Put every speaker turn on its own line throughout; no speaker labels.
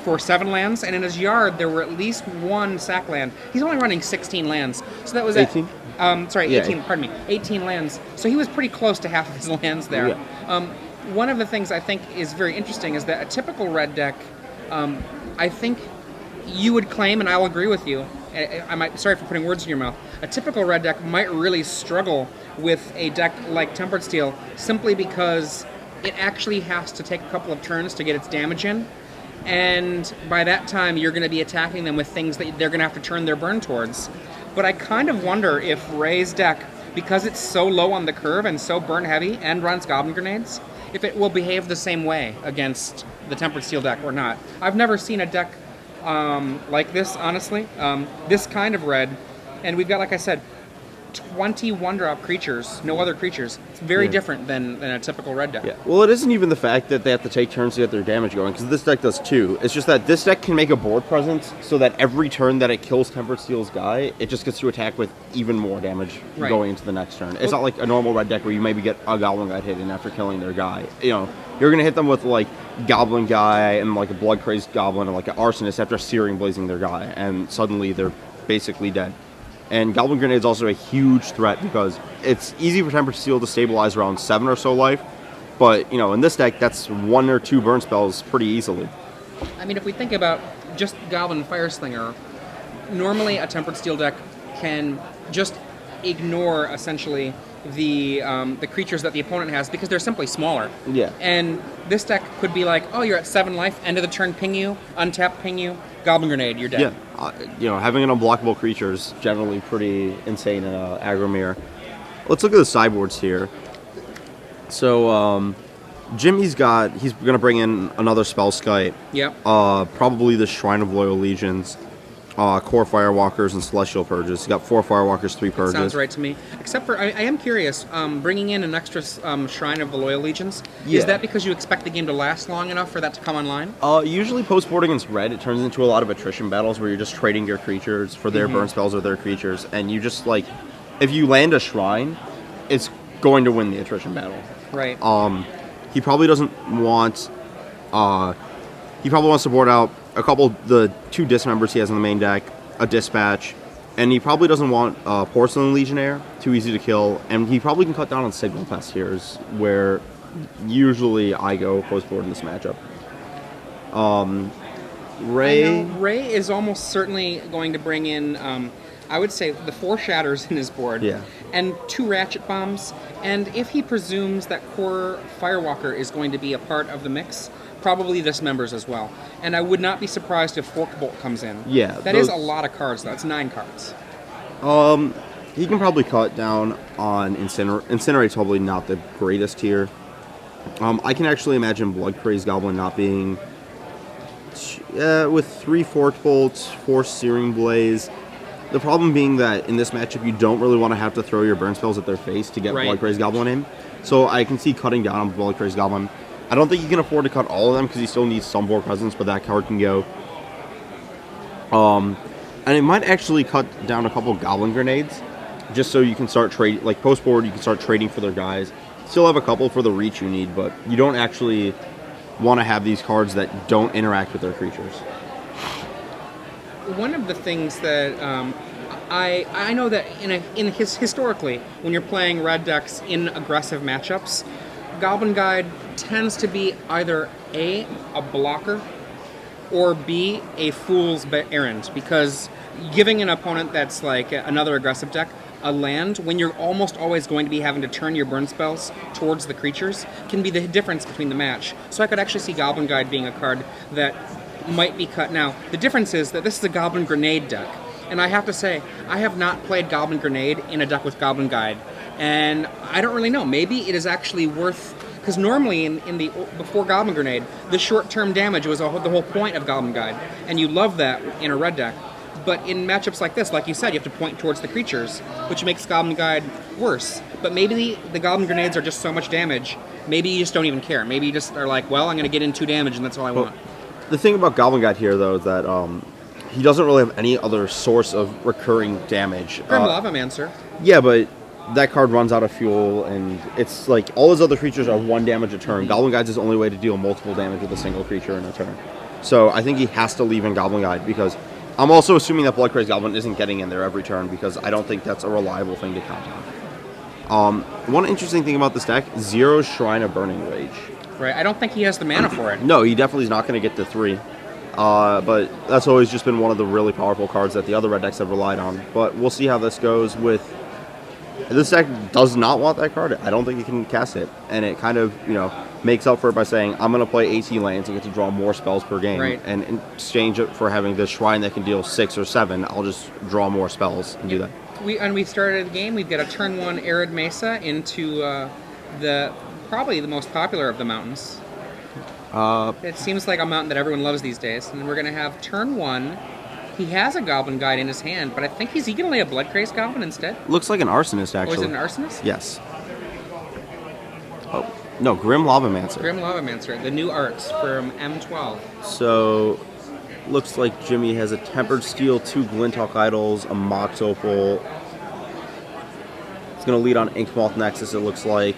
for 7 lands, and in his yard there were at least 1 sack land. He's only running 16 lands, so that was
18?
18, pardon me, 18 lands. So he was pretty close to half of his lands there.
Yeah.
One of the things I think is very interesting is that a typical red deck, I think you would claim, and I'll agree with you, sorry for putting words in your mouth, a typical red deck might really struggle with a deck like Tempered Steel simply because it actually has to take a couple of turns to get its damage in, and by that time you're going to be attacking them with things that they're going to have to turn their burn towards. But I kind of wonder if Ray's deck, because it's so low on the curve and so burn heavy and runs Goblin Grenades, if it will behave the same way against the Tempered Steel deck or not. I've never seen a deck like this, honestly. This kind of red, and we've got, like I said, 20 1-drop creatures, no other creatures. It's very different than a typical red deck.
Yeah. Well, it isn't even the fact that they have to take turns to get their damage going, because this deck does too. It's just that this deck can make a board presence so that every turn that it kills Tempered Steel's guy, it just gets to attack with even more damage going into the next turn. It's not like a normal red deck where you maybe get a Goblin Guide hit in after killing their guy. You know, you're going to hit them with like Goblin Guy and like a Blood Crazed Goblin and like an Arsonist after Searing Blazing their guy, and suddenly they're basically dead. And Goblin Grenade is also a huge threat because it's easy for Tempered Steel to stabilize around 7 or so life, but, you know, in this deck, that's 1 or 2 burn spells pretty easily.
I mean, if we think about just Goblin Fireslinger, normally a Tempered Steel deck can just ignore, essentially, the creatures that the opponent has because they're simply smaller.
Yeah.
And this deck could be like, oh, you're at 7 life, end of the turn, ping you, untap, ping you, Goblin Grenade, you're dead.
Yeah. You know, having an unblockable creature is generally pretty insane in aggro mirror. Let's look at the sideboards here. So, Jim, he's going to bring in another Spellskite.
Yep.
Probably the Shrine of Loyal Legions, Core Firewalkers, and Celestial Purges. He's got 4 Firewalkers, 3 Purges.
Sounds right to me. Except for, I am curious, bringing in an extra Shrine of the Loyal Legions, is that because you expect the game to last long enough for that to come online?
Usually post-board against red, it turns into a lot of attrition battles where you're just trading your creatures for their burn spells or their creatures, and you just, like, if you land a Shrine, it's going to win the attrition battle.
Right.
He probably doesn't want... he probably wants to board out the 2 Dismembers he has in the main deck, a Dispatch, and he probably doesn't want Porcelain Legionnaire, too easy to kill, and he probably can cut down on Signal Pest here, is where usually I go post-board in this matchup.
Ray is almost certainly going to bring in, I would say, the 4 Shatters in his board, and 2 Ratchet Bombs, and if he presumes that Core Firewalker is going to be a part of the mix, probably Dismembers as well. And I would not be surprised if Forkbolt comes in.
Yeah.
That is a lot of cards, though. That's 9 cards.
He can probably cut down on Incinerate. Incinerate's probably not the greatest here. I can actually imagine Blood Crazed Goblin not being... with 3 Forkbolts, 4 Searing Blaze. The problem being that in this matchup, you don't really want to have to throw your burn spells at their face to get Blood Crazed Goblin in. So I can see cutting down on Blood Crazed Goblin. I don't think you can afford to cut all of them because he still needs some board presence, but that card can go. And it might actually cut down a couple Goblin Grenades, just so you can start trading, like post-board, you can start trading for their guys. Still have a couple for the reach you need, but you don't actually want to have these cards that don't interact with their creatures.
One of the things that I know that historically, when you're playing red decks in aggressive matchups, Goblin Guide tends to be either A, a blocker, or B, a fool's errand, because giving an opponent that's like another aggressive deck a land when you're almost always going to be having to turn your burn spells towards the creatures can be the difference between the match. So I could actually see Goblin Guide being a card that might be cut. Now, the difference is that this is a Goblin Grenade deck, and I have to say, I have not played Goblin Grenade in a deck with Goblin Guide, and I don't really know. Maybe it is actually worth... Because normally, before Goblin Grenade, the short-term damage was the whole point of Goblin Guide, and you love that in a red deck. But in matchups like this, like you said, you have to point towards the creatures, which makes Goblin Guide worse. But maybe the Goblin Grenades are just so much damage, maybe you just don't even care. Maybe you just are like, well, I'm going to get in 2 damage, and that's all I want.
The thing about Goblin Guide here, though, is that he doesn't really have any other source of recurring damage.
Grim Lava Mancer.
Yeah, but that card runs out of fuel, and it's like all his other creatures are 1 damage a turn. Goblin Guide's his only way to deal multiple damage with a single creature in a turn. So I think he has to leave in Goblin Guide because I'm also assuming that Blood Crazed Goblin isn't getting in there every turn because I don't think that's a reliable thing to count on. One interesting thing about this deck, 0 Shrine of Burning Rage.
Right, I don't think he has the mana for it.
No, he definitely is not going to get to 3. But that's always just been one of the really powerful cards that the other red decks have relied on. But we'll see how this goes with... This deck does not want that card. I don't think it can cast it. And it kind of, makes up for it by saying, I'm going to play 18 lands and get to draw more spells per game.
Right.
And in exchange it for having this Shrine that can deal 6 or 7, I'll just draw more spells and do that.
We started the game, we've got a turn 1 Arid Mesa into probably the most popular of the mountains. It seems like a mountain that everyone loves these days. And we're going to have turn 1. He has a Goblin Guide in his hand, but I think he's going to lay a Blood Crazed Goblin instead.
Looks like an Arsonist, actually.
Or is it an Arsonist?
Yes. Oh, no, Grim Lavamancer.
Grim Lavamancer, the new arts from M12.
So, looks like Jimmy has a Tempered Steel, 2 Glinthawk Idols, a Mox Opal. He's going to lead on Inkmoth Nexus, it looks like.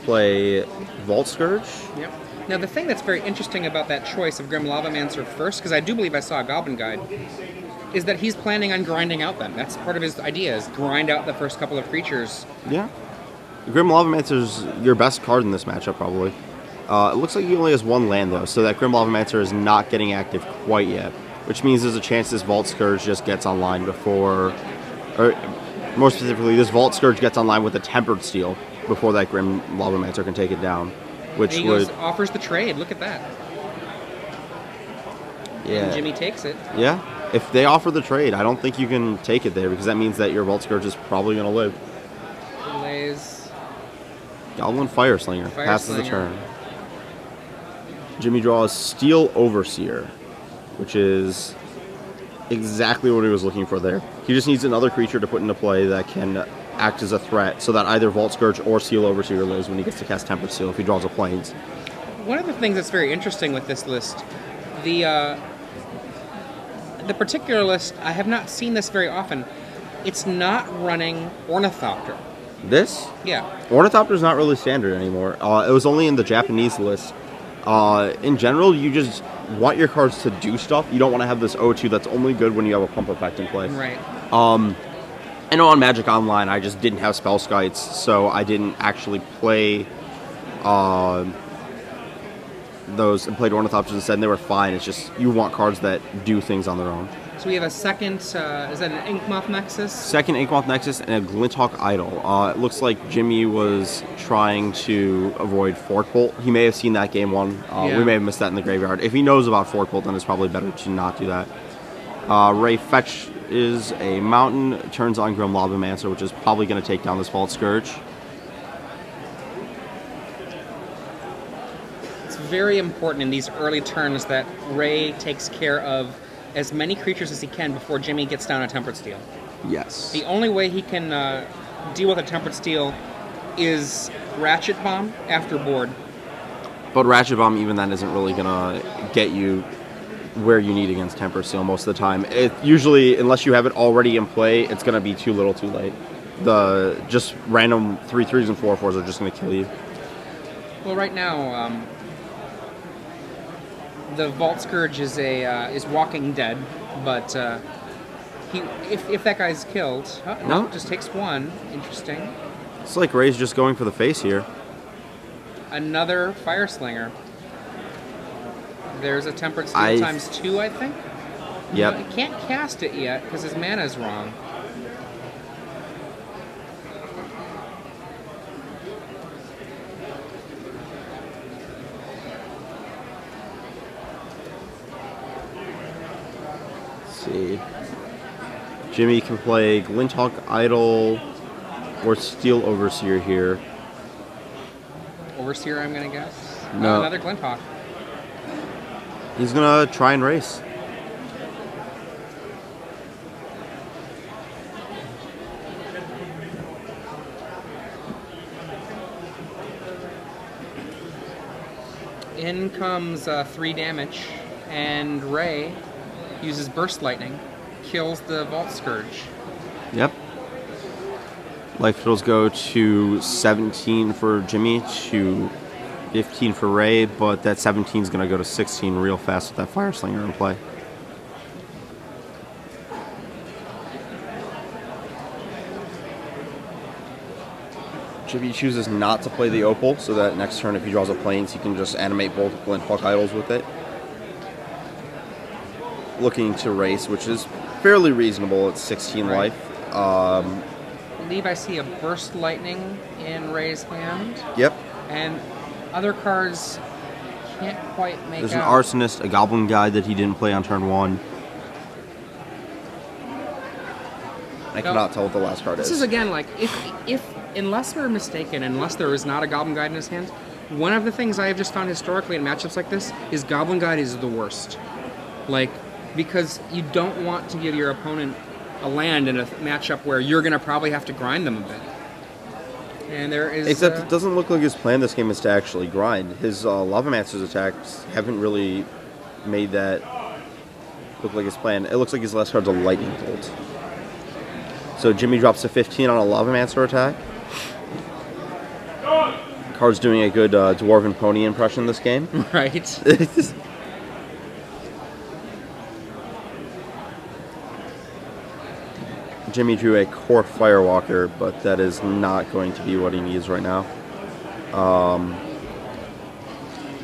Play Vault Scourge.
Yep. Now, the thing that's very interesting about that choice of Grim Lavamancer first, because I do believe I saw a Goblin Guide, is that he's planning on grinding out them. That's part of his idea, is grind out the first couple of creatures.
Yeah. Grim Lavamancer's your best card in this matchup, probably. It looks like he only has 1 land, though, so that Grim Lavamancer is not getting active quite yet, which means there's a chance this Vault Scourge just gets online before... Or, more specifically, this Vault Scourge gets online with a Tempered Steel before that Grim Lavamancer can take it down. Which
offers the trade. Look at that.
Yeah.
And Jimmy takes it.
Yeah. If they offer the trade, I don't think you can take it there because that means that your Vault Scourge is probably going to live.
Lays.
Goblin Fireslinger passes the turn. Jimmy draws Steel Overseer, which is exactly what he was looking for there. He just needs another creature to put into play that can act as a threat so that either Vault Scourge or Steel Overseer lives when he gets to cast Tempered Steel if he draws a Plains.
One of the things that's very interesting with this list, the particular list, I have not seen this very often. It's not running Ornithopter.
This?
Yeah.
Ornithopter's not really standard anymore. It was only in the Japanese list. In general, you just want your cards to do stuff. You don't want to have this O2 that's only good when you have a pump effect in play.
Right.
I know on Magic Online I just didn't have Spell Skites, so I didn't actually play those and played Ornithopters instead, and they were fine. It's just you want cards that do things on their own.
So we have a second, is that an Inkmoth Nexus?
Second Inkmoth Nexus and a Glinthawk Idol. It looks like Jimmy was trying to avoid Fork Bolt. He may have seen that game 1.
Yeah.
We may have missed that in the graveyard. If he knows about Fork Bolt, then it's probably better to not do that. Ray Fetch is a mountain, turns on Grim Lavamancer, which is probably going to take down this Vault Scourge.
It's very important in these early turns that Ray takes care of as many creatures as he can before Jimmy gets down a Tempered Steel.
Yes.
The only way he can deal with a Tempered Steel is Ratchet Bomb after board.
But Ratchet Bomb, even then, isn't really going to get you where you need against Tempered Steel most of the time. It usually, unless you have it already in play, it's going to be too little too late. The just random 3/3s and 4/4s are just going to kill you.
Well, right now, the Vault Scourge is Walking Dead, but if that guy's killed, no, just takes 1. Interesting.
It's like Ray's just going for the face here.
Another Fireslinger. There's a Tempered Steel times 2, I think.
Yep.
He can't cast it yet because his mana's wrong.
Let's see. Jimmy can play Glinthawk Idol or Steel Overseer here.
Overseer, I'm going to guess?
No.
Another Glinthawk.
He's going to try and race.
In comes 3 damage, and Ray uses Burst Lightning, kills the Vault Scourge.
Yep. Life totals go to 17 for Jimmy to 15 for Ray, but that 17 is going to go to 16 real fast with that Fire Slinger in play. Jimmy chooses not to play the Opal, so that next turn, if he draws a Plains, he can just animate both Glinthawk Idols with it. Looking to race, which is fairly reasonable at 16
Right.
life.
I believe I see a Burst Lightning in Ray's hand.
Yep.
And other cards can't quite make
There's
out.
an Arsonist, a Goblin Guide that he didn't play on turn 1. I cannot tell what the last card is.
This is again like if unless we're mistaken, unless there is not a Goblin Guide in his hand, one of the things I have just found historically in matchups like this is Goblin Guide is the worst. Like, because you don't want to give your opponent a land in a matchup where you're going to probably have to grind them a bit. And there is...
Except it doesn't look like his plan this game is to actually grind. His Lavamancer's attacks haven't really made that look like his plan. It looks like his last card's a Lightning Bolt. So Jimmy drops to 15 on a Lavamancer attack. Card's doing a good Dwarven Pony impression this game.
Right.
Jimmy drew a Core Firewalker, but that is not going to be what he needs right now.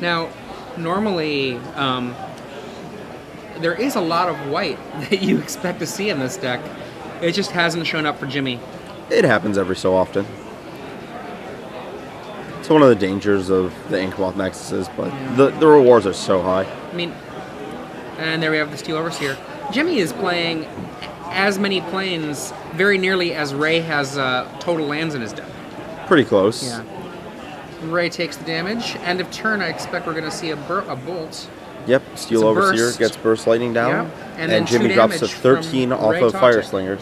Now, normally, there is a lot of white that you expect to see in this deck. It just hasn't shown up for Jimmy.
It happens every so often. It's one of the dangers of the Inkmoth Nexuses, but the rewards are so high.
I mean, and there we have the Steel Overseer. Jimmy is playing as many planes, very nearly as Ray has total lands in his deck.
Pretty close.
Yeah. Ray takes the damage. End of turn, I expect we're going to see a bolt.
Yep, Steel
It's a
Overseer
burst.
gets Burst Lightning down.
Yep. And then
Jimmy
2
drops to
damage
13
from
off
Ray
of
Tautic.
Fire Slingers.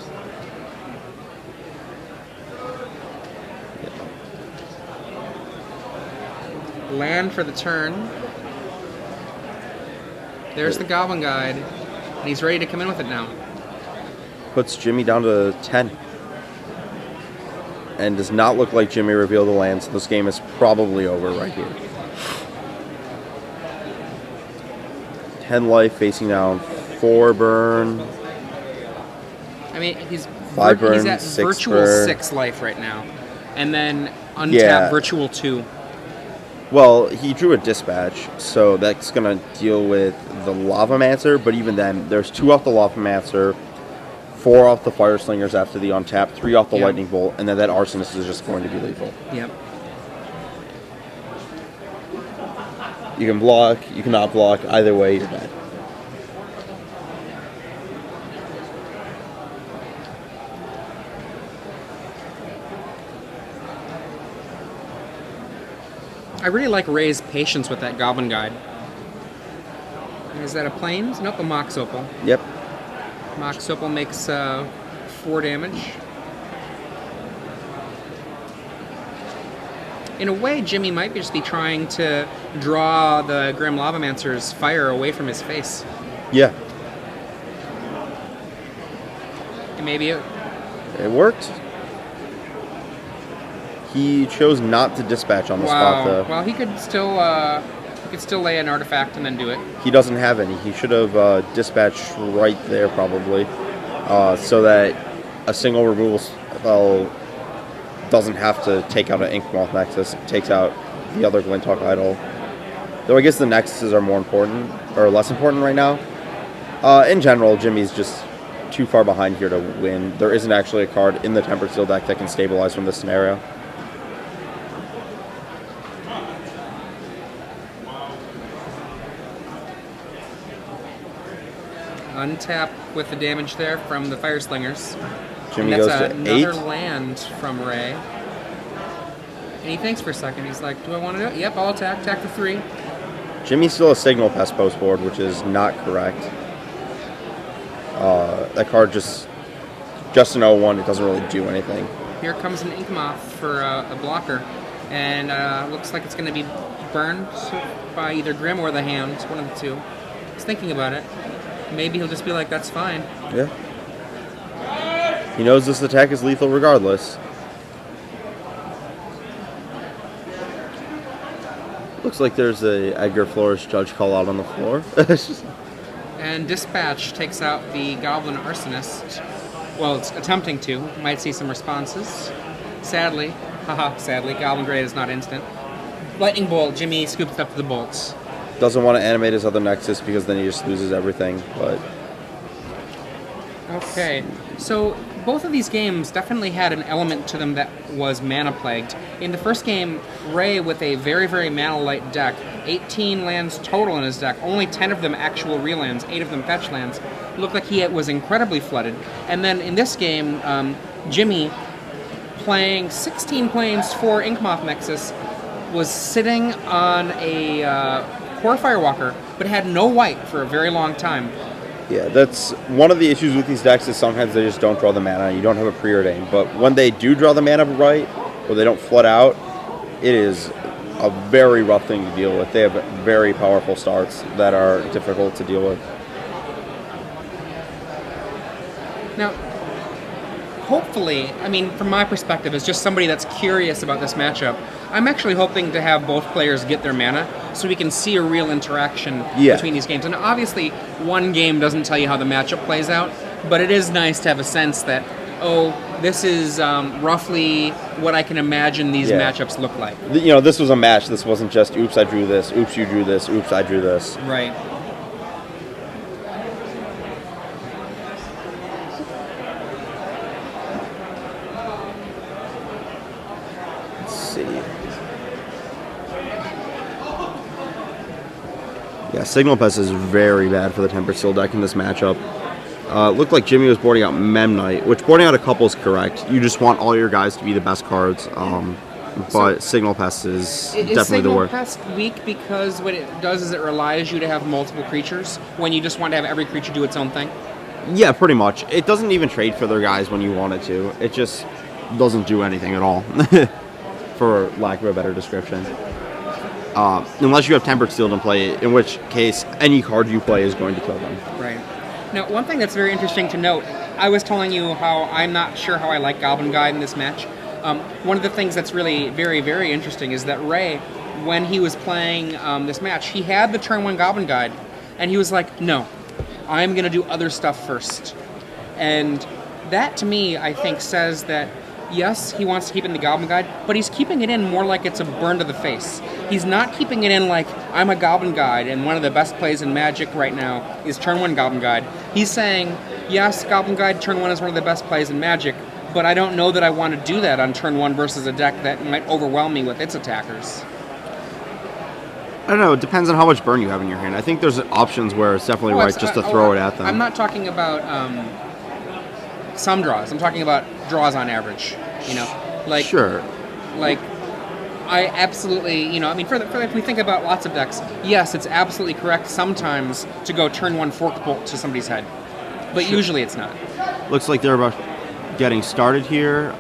Land for the turn. There's the Goblin Guide. And he's ready to come in with it now.
Puts Jimmy down to 10. And does not look like Jimmy revealed the land, so this game is probably over right here. 10 life, facing down 4 burn.
I mean, he's
5 burn,
he's at
6
virtual
burn.
6 life right now. And then untap
Yeah.
virtual 2.
Well, he drew a Dispatch, so that's going to deal with the Lavamancer, but even then, there's 2 off the Lavamancer, 4 off the Fire Slingers after the untap, 3 off the
Yeah.
Lightning Bolt, and then that Arsonist is just going to be lethal.
Yep.
You can block, you cannot block, either way, you're dead.
I really like Ray's patience with that Goblin Guide. Is that a Plains? Nope, a Mox Opal.
Yep.
Mox Opal makes 4 damage. In a way, Jimmy might just be trying to draw the Grim Lavamancer's fire away from his face.
Yeah.
And maybe it...
It worked. He chose not to dispatch on the spot, though.
Well, he could still lay an artifact and then do it.
He doesn't have any. He should have dispatched right there, probably, so that a single removal spell doesn't have to take out an Inkmoth Nexus. It takes out the other Glinthawk Idol. Though I guess the Nexuses are more important, or less important right now. In general, Jimmy's just too far behind here to win. There isn't actually a card in the Tempered Steel deck that can stabilize from this scenario.
Untap with the damage there from the Fire Slingers.
Jimmy
and
goes
that's
to
another
8.
land from Ray. And he thinks for a second. He's like, do I want to do it? Yep, I'll attack. Attack for 3.
Jimmy's still a Signal Pest post board, which is not correct. That card just an 0-1. It doesn't really do anything.
Here comes an Inkmoth for a blocker. And looks like it's going to be burned by either Grim or the Hand. One of the two. He's thinking about it. Maybe he'll just be like, that's fine.
Yeah. He knows this attack is lethal regardless. Looks like there's a Edgar Flores judge call out on the floor.
And Dispatch takes out the Goblin Arsonist. Well, it's attempting to. Might see some responses. Sadly, sadly, Goblin Grade is not instant. Lightning Bolt, Jimmy scoops up to the bolts.
Doesn't want to animate his other Nexus because then he just loses everything, but...
Okay, so both of these games definitely had an element to them that was mana-plagued. In the first game, Ray, with a very, very mana-light deck, 18 lands total in his deck, only 10 of them actual real lands, 8 of them fetch lands, looked like he was incredibly flooded. And then in this game, Jimmy, playing 16 planes for Inkmoth Nexus, was sitting on a Core Firewalker, but had no white for a very long time.
Yeah, that's one of the issues with these decks is sometimes they just don't draw the mana. You don't have a preordain. But when they do draw the mana right, or they don't flood out, it is a very rough thing to deal with. They have very powerful starts that are difficult to deal with.
Now, hopefully, I mean, from my perspective, as just somebody that's curious about this matchup, I'm actually hoping to have both players get their mana so we can see a real interaction between these games. And obviously, one game doesn't tell you how the matchup plays out, but it is nice to have a sense that, oh, this is roughly what I can imagine these matchups look like.
You know, this was a match. This wasn't just, oops, I drew this, oops, you drew this, oops, I drew this.
Right.
Yeah, Signal Pest is very bad for the Tempered Steel deck in this matchup. Looked like Jimmy was boarding out Memnite, which boarding out a couple is correct. You just want all your guys to be the best cards, but Signal Pest is definitely the worst.
Is Signal Pest weak because what it does is it relies you to have multiple creatures when you just want to have every creature do its own thing?
Yeah, pretty much. It doesn't even trade for their guys when you want it to. It just doesn't do anything at all, for lack of a better description. Unless you have Tempered Steel in play, in which case any card you play is going to kill them.
Right. Now, one thing that's very interesting to note, I was telling you how I'm not sure how I like Goblin Guide in this match. One of the things that's really very, very interesting is that Ray, when he was playing this match, he had the turn 1 Goblin Guide, and he was like, no, I'm going to do other stuff first. And that, to me, I think says that yes, he wants to keep it in the Goblin Guide, but he's keeping it in more like it's a burn to the face. He's not keeping it in like, I'm a Goblin Guide, and one of the best plays in Magic right now is turn 1 Goblin Guide. He's saying, yes, Goblin Guide turn 1 is one of the best plays in Magic, but I don't know that I want to do that on turn 1 versus a deck that might overwhelm me with its attackers.
I don't know, it depends on how much burn you have in your hand. I think there's options where it's definitely right just to throw it at them.
I'm not talking about some draws. I'm talking about draws on average, you know? Like, sure. Like, I absolutely, you know, I mean, if we think about lots of decks, yes, it's absolutely correct sometimes to go turn 1 Forked Bolt to somebody's head, but usually it's not.
Looks like they're about getting started here.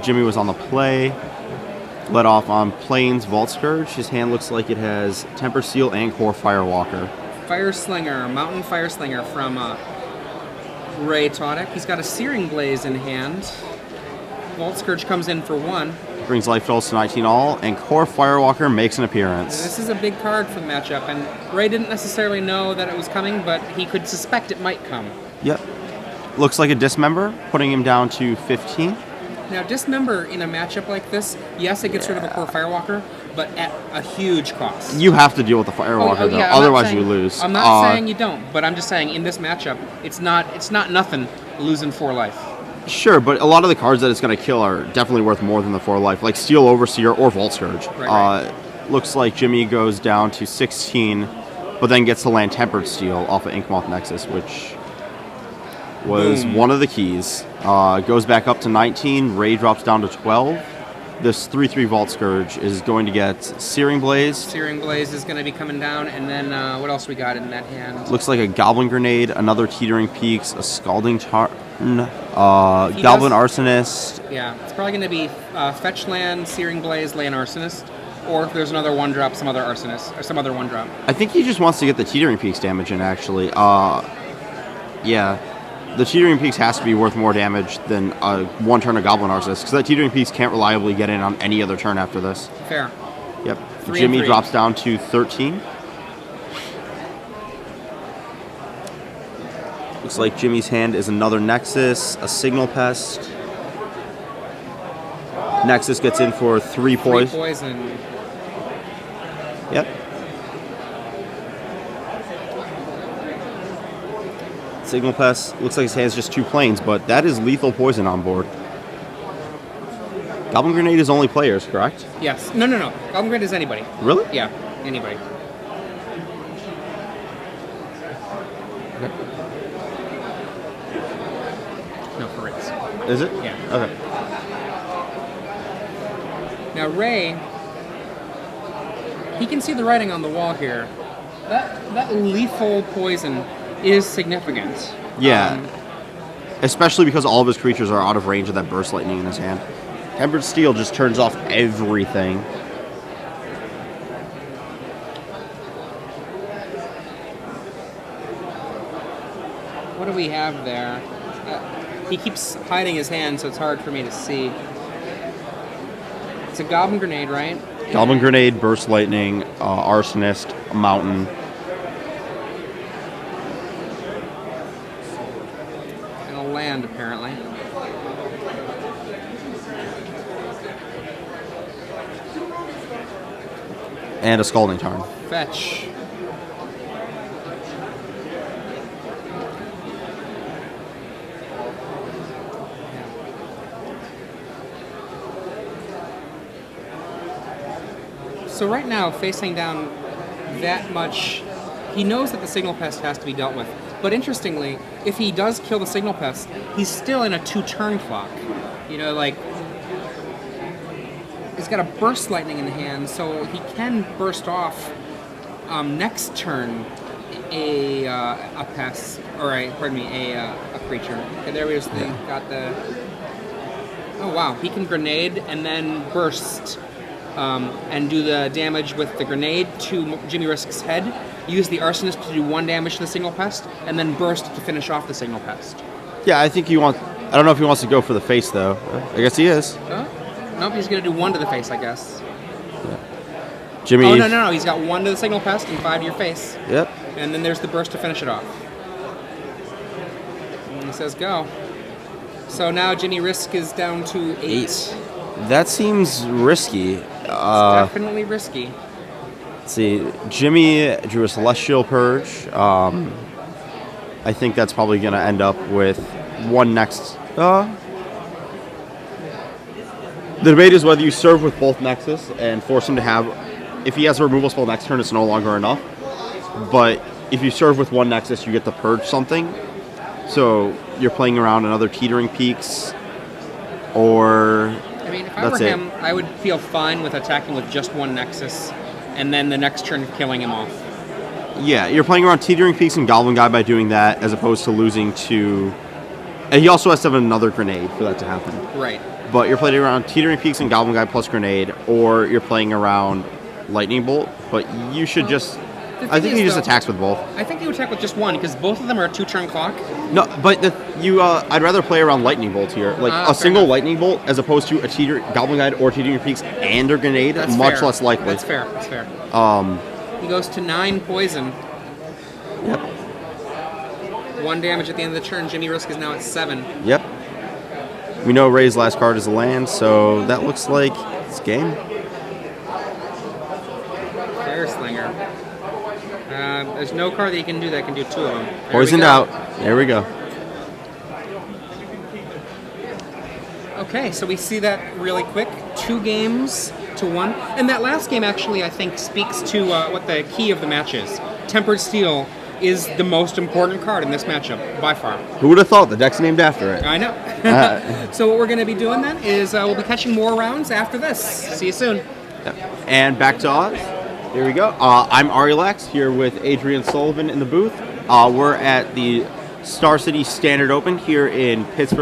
Jimmy was on the play, led off on Plains Vault Scourge. His hand looks like it has Temper Steel and Core Firewalker.
Fire Slinger, Mountain Fire Slinger from Ray Tautic. He's got a Searing Blaze in hand. Vault Scourge comes in for 1.
Brings life totals to 19 all, and Core Firewalker makes an appearance.
This is a big card for the matchup, and Ray didn't necessarily know that it was coming, but he could suspect it might come.
Yep. Looks like a Dismember, putting him down to 15.
Now, Dismember in a matchup like this, yes, it gets rid of a Core Firewalker, but at a huge cost.
You have to deal with the Firewalker, though.
Yeah,
otherwise you lose.
I'm not saying you don't, but I'm just saying in this matchup, it's not nothing losing 4 life.
Sure, but a lot of the cards that it's going to kill are definitely worth more than the 4 life, like Steel Overseer or Vault Scourge. Right. Looks like Jimmy goes down to 16, but then gets to land Tempered Steel off of Inkmoth Nexus, which was one of the keys. Goes back up to 19, Ray drops down to 12. This 3/3 Vault Scourge is going to get Searing Blaze.
Searing Blaze is going to be coming down, and then what else we got in that hand?
Looks like a Goblin Grenade, another Teetering Peaks, a Scalding Tarn, Goblin Arsonist.
Yeah, it's probably going to be Fetch Land, Searing Blaze, Land Arsonist, or if there's another 1-drop, some other Arsonist, or some other 1-drop.
I think he just wants to get the Teetering Peaks damage in, actually. Yeah. The Teetering Peaks has to be worth more damage than 1 turn of Goblin Arsonist, because that Teetering Peaks can't reliably get in on any other turn after this.
Fair.
Yep. Jimmy drops down to 13. Looks like Jimmy's hand is another Nexus, a Signal Pest. Nexus gets in for 3 poison.
3 poison.
Yep. Signal Pest. Looks like his hand's just 2 planes, but that is lethal poison on board. Goblin Grenade is only players, correct?
Yes. No. Goblin Grenade is anybody.
Really?
Yeah, anybody.
Okay.
No, for Ritz.
Is it?
Yeah.
Okay.
Now Ray, he can see the writing on the wall here. That lethal poison is significant.
Yeah. Especially because all of his creatures are out of range of that Burst Lightning in his hand. Tempered Steel just turns off everything.
What do we have there? He keeps hiding his hand, so it's hard for me to see. It's a Goblin Grenade, right?
Goblin Grenade, Burst Lightning, Arsonist, Mountain.
And a land, apparently.
And a Scalding Tarn.
Fetch. So right now, facing down that much, he knows that the Signal Pest has to be dealt with. But interestingly, if he does kill the Signal Pest, he's still in a 2-turn clock. You know, like, he's got a Burst Lightning in hand, so he can burst off next turn a pest, or a creature. Okay, there we got the. Oh wow, he can grenade and then burst. And do the damage with the grenade to Jimmy Risk's head, use the Arsonist to do 1 damage to the Signal Pest, and then burst to finish off the Signal Pest.
Yeah, I think he wants... I don't know if he wants to go for the face, though. I guess he is.
Nope, he's going to do 1 to the face, I guess.
Yeah. Jimmy...
Oh, no, he's got 1 to the Signal Pest and 5 to your face.
Yep.
And then there's the burst to finish it off. And he says go. So now Jimmy Risk is down to 8.
That seems risky.
Definitely risky.
Let's see. Jimmy drew a Celestial Purge. I think that's probably going to end up with 1 next. The debate is whether you serve with both Nexus and force him to have. If he has a removal spell next turn, it's no longer enough. But if you serve with 1 Nexus, you get to purge something. So you're playing around another Teetering Peaks, or.
I mean, if I were him, I would feel fine with attacking with just 1 Nexus, and then the next turn killing him off.
Yeah, you're playing around Teetering Peaks and Goblin Guy by doing that, as opposed to losing to... And he also has to have another grenade for that to happen.
Right.
But you're playing around Teetering Peaks and Goblin Guy plus grenade, or you're playing around Lightning Bolt, but you should just... I think he just attacks with both.
I think you attack with just 1, because both of them are a 2-turn clock.
No, but I'd rather play around Lightning Bolt here. Like, a single Lightning Bolt, as opposed to a Goblin Guide or Teetering Peaks and a grenade, much less likely.
That's fair. He goes to 9 poison.
Yep.
1 damage at the end of the turn. Jimmy Risk is now at 7.
Yep. We know Ray's last card is a land, so that looks like it's game.
Fair Slinger. There's no card that you can do that can do 2 of them.
Poisoned out. There we go.
Okay, so we see that really quick. 2 games to 1. And that last game actually, I think, speaks to what the key of the match is. Tempered Steel is the most important card in this matchup, by far.
Who would have thought? The deck's named after it.
I know. So what we're going to be doing then is we'll be catching more rounds after this. See you soon.
And back to Oz. Here we go. I'm Arilax here with Adrian Sullivan in the booth. We're at the Star City Standard Open here in Pittsburgh.